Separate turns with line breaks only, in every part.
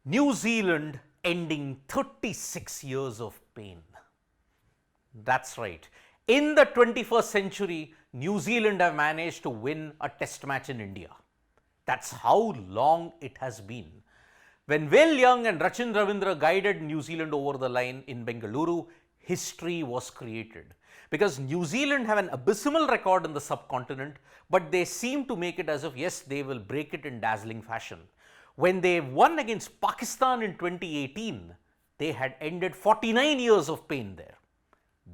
New Zealand ending 36 years of pain. That's right. In the 21st century, New Zealand have managed to win a test match in India. That's how long it has been. When Will Young and Rachin Ravindra guided New Zealand over the line in Bengaluru, history was created. Because New Zealand have an abysmal record in the subcontinent, but they seem to make it as if, yes, they will break it in dazzling fashion. When they won against Pakistan in 2018, they had ended 49 years of pain there.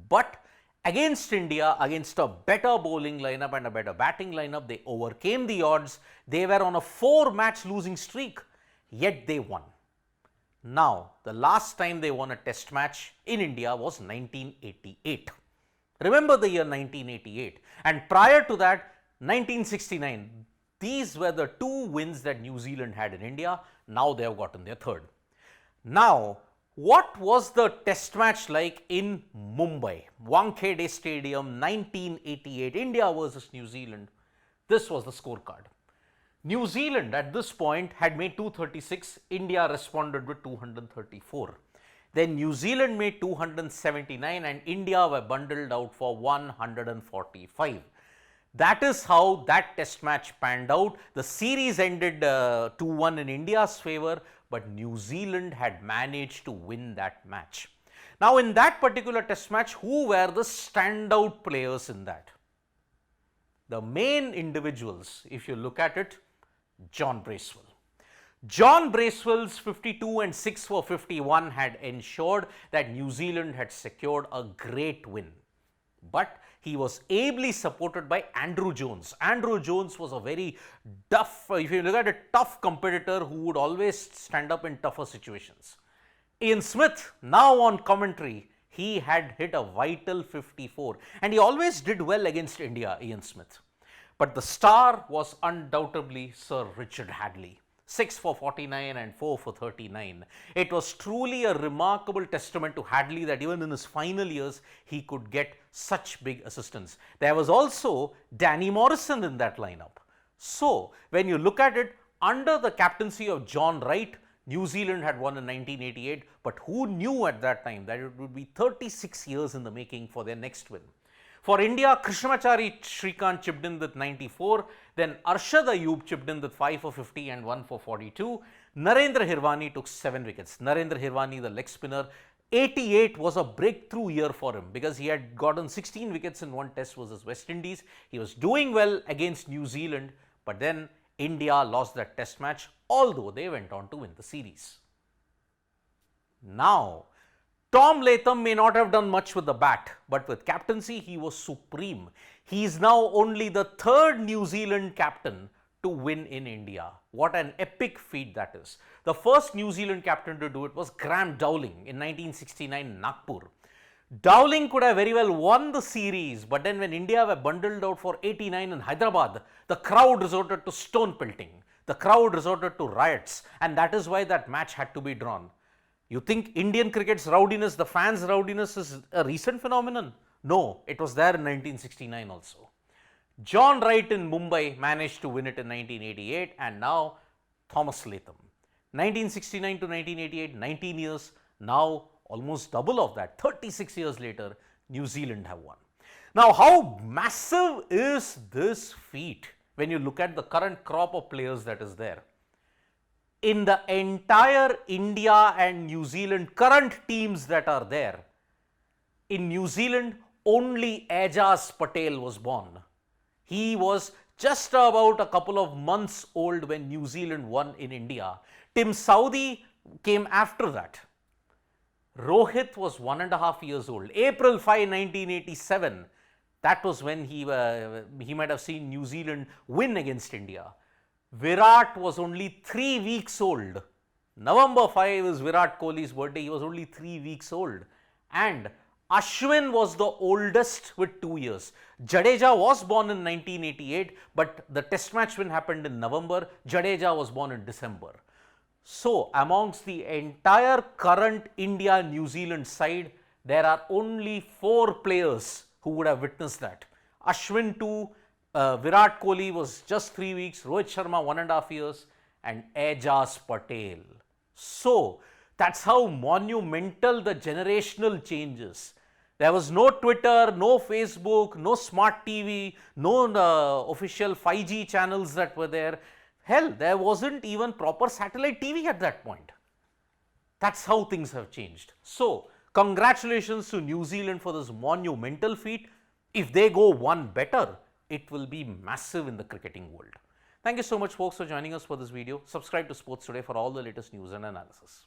But against India, against a better bowling lineup and a better batting lineup, they overcame the odds. They were on a 4-match losing streak, yet they won. Now, the last time they won a test match in India was 1988. Remember the year 1988, and prior to that, 1969. These were the two wins that New Zealand had in India. Now they have gotten their third. Now, what was the test match like in Mumbai? Wankhede Stadium, 1988, India versus New Zealand. This was the scorecard. New Zealand at this point had made 236, India responded with 234. Then New Zealand made 279 and India were bundled out for 145. That is how that test match panned out. The series ended 2-1 in India's favour, but New Zealand had managed to win that match. Now, in that particular test match, who were the standout players in that? The main individuals, if you look at it, John Bracewell. John Bracewell's 52 and 6 for 51 had ensured that New Zealand had secured a great win. But he was ably supported by Andrew Jones. Andrew Jones was a very tough, if you look at a tough competitor who would always stand up in tougher situations. Ian Smith, now on commentary, he had hit a vital 54 and he always did well against India, Ian Smith. But the star was undoubtedly Sir Richard Hadlee. 6 for 49 and 4 for 39. It was truly a remarkable testament to Hadlee that even in his final years, he could get such big assistance. There was also Danny Morrison in that lineup. So, when you look at it, under the captaincy of John Wright, New Zealand had won in 1988, but who knew at that time that it would be 36 years in the making for their next win? For India, Krishnamachari Shrikant chipped in with 94, then Arshad Ayub chipped in with 5 for 50 and 1 for 42. Narendra Hirvani took 7 wickets. Narendra Hirvani, the leg spinner, 88 was a breakthrough year for him because he had gotten 16 wickets in one test versus West Indies. He was doing well against New Zealand, but then India lost that test match, although they went on to win the series. Now, Tom Latham may not have done much with the bat, but with captaincy, he was supreme. He is now only the third New Zealand captain to win in India. What an epic feat that is. The first New Zealand captain to do it was Graham Dowling in 1969 in Nagpur. Dowling could have very well won the series, but then when India were bundled out for 89 in Hyderabad, the crowd resorted to stone pelting. The crowd resorted to riots, and that is why that match had to be drawn. You think Indian cricket's rowdiness, the fans' rowdiness is a recent phenomenon? No, it was there in 1969 also. John Wright in Mumbai managed to win it in 1988 and now Thomas Latham. 1969 to 1988, 19 years, now almost double of that, 36 years later, New Zealand have won. Now, how massive is this feat when you look at the current crop of players that is there? In the entire India and New Zealand current teams that are there, in New Zealand, only Aajaz Patel was born. He was just about a couple of months old when New Zealand won in India. Tim Southee came after that. Rohit was 1.5 years old. April 5, 1987, that was when he might have seen New Zealand win against India. Virat was only 3 weeks old. November 5 is Virat Kohli's birthday. He was only 3 weeks old. And Ashwin was the oldest with 2 years. Jadeja was born in 1988, but the test match win happened in November. Jadeja was born in December. So, amongst the entire current India-New Zealand side, there are only 4 players who would have witnessed that. Ashwin 2, Virat Kohli was just 3 weeks, Rohit Sharma 1.5 years, and Aajaz Patel So that's how monumental the generational change is. There was no Twitter, no Facebook, no smart TV, no official 5G channels that were there. Hell, there wasn't even proper satellite TV at that point. That's how things have changed. So, congratulations to New Zealand for this monumental feat. If they go one better, it will be massive in the cricketing world. Thank you so much, folks, for joining us for this video. Subscribe to Sports Today for all the latest news and analysis.